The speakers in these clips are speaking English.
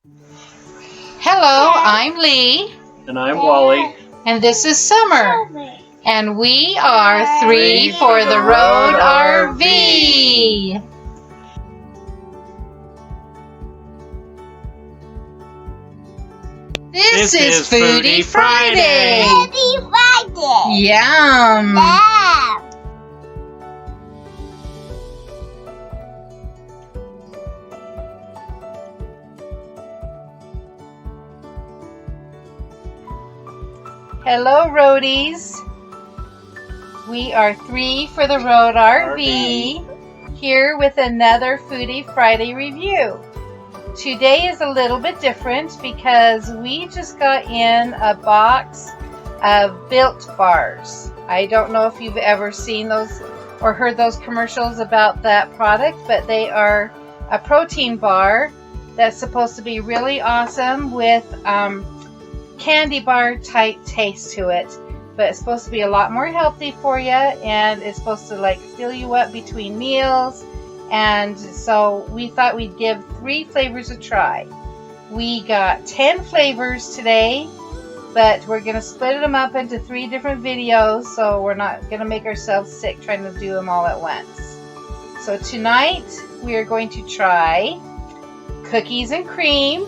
Hello, I'm Lee. And I'm Wally. And this is Summer. And we are three for the Road RV. This is Foodie Friday. Foodie Friday. Yum. Yeah. Hello, roadies. We are three for the Road RV. Here with another Foodie Friday review. Today is a little bit different because we just got in a box of Built bars. I don't know if you've ever seen those or heard those commercials about that product, but they are a protein bar that's supposed to be really awesome with candy bar type taste to it, but it's supposed to be a lot more healthy for you, and it's supposed to like fill you up between meals. And so we thought we'd give 3 flavors a try. We got 10 flavors today, but we're going to split them up into 3 different videos, so we're not going to make ourselves sick trying to do them all at once. So tonight we are going to try cookies and cream,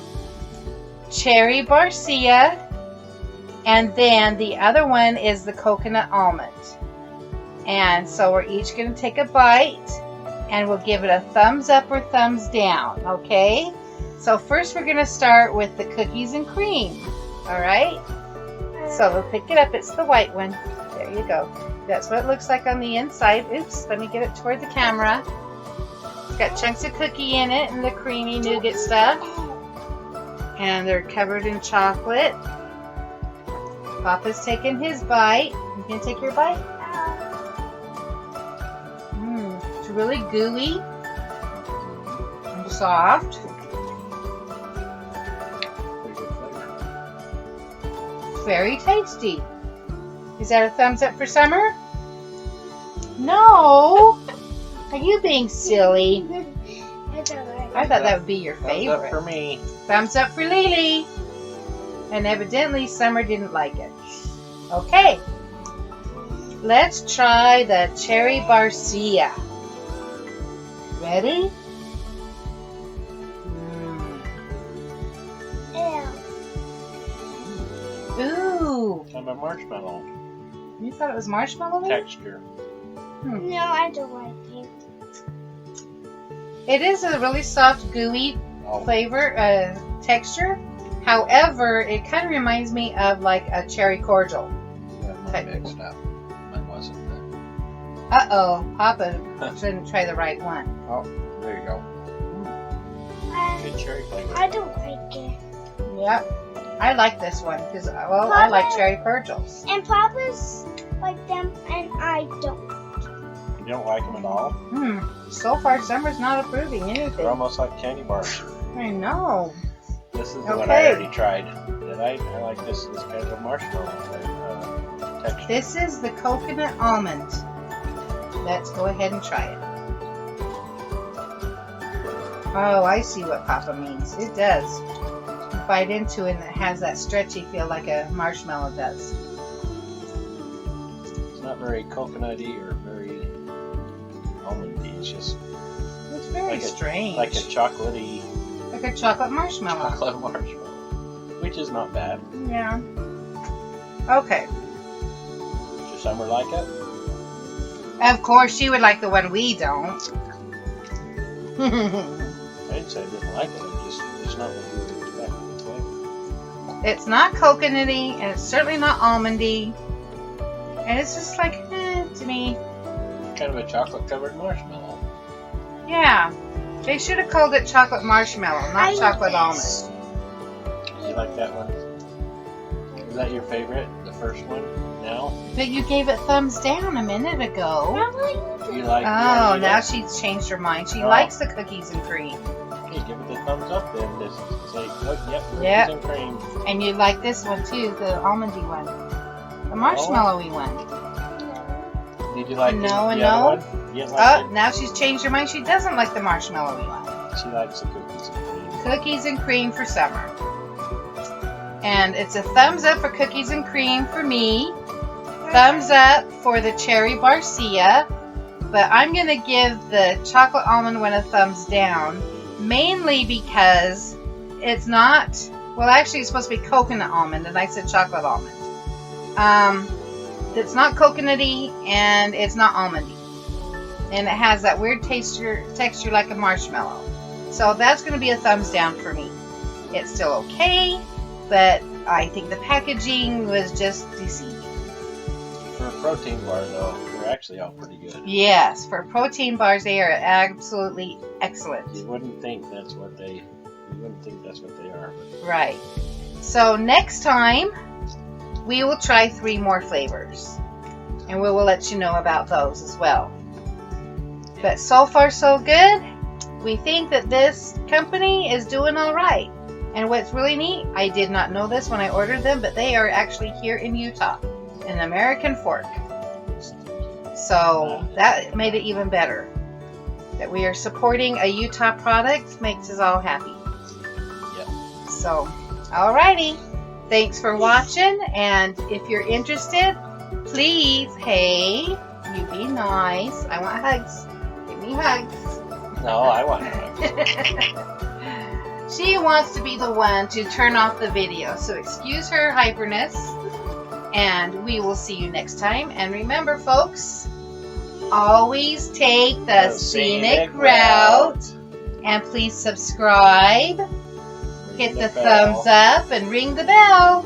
cherry barcia, and then the other one is the coconut almond. And so we're each going to take a bite, and we'll give it a thumbs up or thumbs down, okay? So first we're going to start with the cookies and cream, all right? So we'll pick it up. It's the white one. There you go. That's what it looks like on the inside. Oops, let me get it toward the camera. It's got chunks of cookie in it and the creamy nougat stuff. And they're covered in chocolate. Papa's taking his bite. You can take your bite? It's really gooey and soft. Very tasty. Is that a thumbs up for Summer? No. Are you being silly? I thought that would be your favorite. Thumbs up for me. Thumbs up for Lily. And evidently Summer didn't like it. Okay. Let's try the cherry barcia. Ready? Ooh. Kind of marshmallow You thought it was marshmallow? texture. No, I don't like it. It is a really soft, gooey flavor, texture. However, it kind of reminds me of like a cherry cordial. Yeah, mine mixed up. Mine wasn't that. Uh-oh, Papa shouldn't try the right one. Oh, there you go. Good cherry flavor. I don't like it. Yep. I like this one because, well, I like cherry cordials. And Papa's like them, and I don't. You don't like them at all? So far, Summer's not approving anything. They're almost like candy bars. I know. This is the one I already tried. And I like this kind of marshmallow texture. This is the coconut almond. Let's go ahead and try it. Oh, I see what Papa means. It does. You bite into it and it has that stretchy feel like a marshmallow does. It's not very coconutty or very almondy. It's just It's very strange. like a chocolatey Like a chocolate marshmallow. chocolate marshmallow, which is not bad. Yeah. Okay. Does your Summer like it? Of course, she would like the one we don't. I didn't say I didn't like it. It's not what you would expect. It's not coconutty, and it's certainly not almondy. And it's just like, to me. Kind of a chocolate-covered marshmallow. Yeah. They should have called it chocolate marshmallow, not I chocolate like almond. You like that one? Is that your favorite? The first one? Now? But you gave it thumbs down a minute ago. You like? Oh, now she's changed her mind. She likes the cookies and cream. Okay, give it the thumbs up then. Just say, oh, yep, Yep. cookies and cream. And you like this one too, the almondy one. The marshmallowy one. Did you like No, the and other no. one? You didn't like Oh, now she's changed her mind. She doesn't like the marshmallowy one. it? She likes the cookies and cream. Cookies and cream for summer. And it's a thumbs up for cookies and cream for me. Thumbs up for the cherry barcia. But I'm going to give the chocolate almond one a thumbs down. Mainly because it's not... Well, actually it's supposed to be coconut almond. And I said chocolate almond. It's not coconutty and it's not almondy. And it has that weird texture like a marshmallow. So that's going to be a thumbs down for me. It's still okay, but I think the packaging was just deceiving. For a protein bar, though, they're actually all pretty good. Yes, for protein bars, they are absolutely excellent. You wouldn't think that's what they are. Right. So next time, we will try 3 more flavors. And we will let you know about those as well. But so far so good. We think that this company is doing all right. And what's really neat, I did not know this when I ordered them, but they are actually here in Utah, an American Fork. So that made it even better. That we are supporting a Utah product makes us all happy. Yep. So, alrighty. Thanks for watching, and if you're interested, please, hey, you be nice. I want hugs. Give me hugs. No, I want hugs. She wants to be the one to turn off the video, so excuse her hyperness, and we will see you next time. And remember, folks, always take the scenic route, and please subscribe, hit the thumbs up, and ring the bell.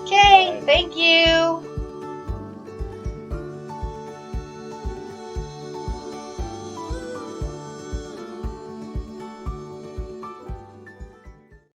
Okay, thank you.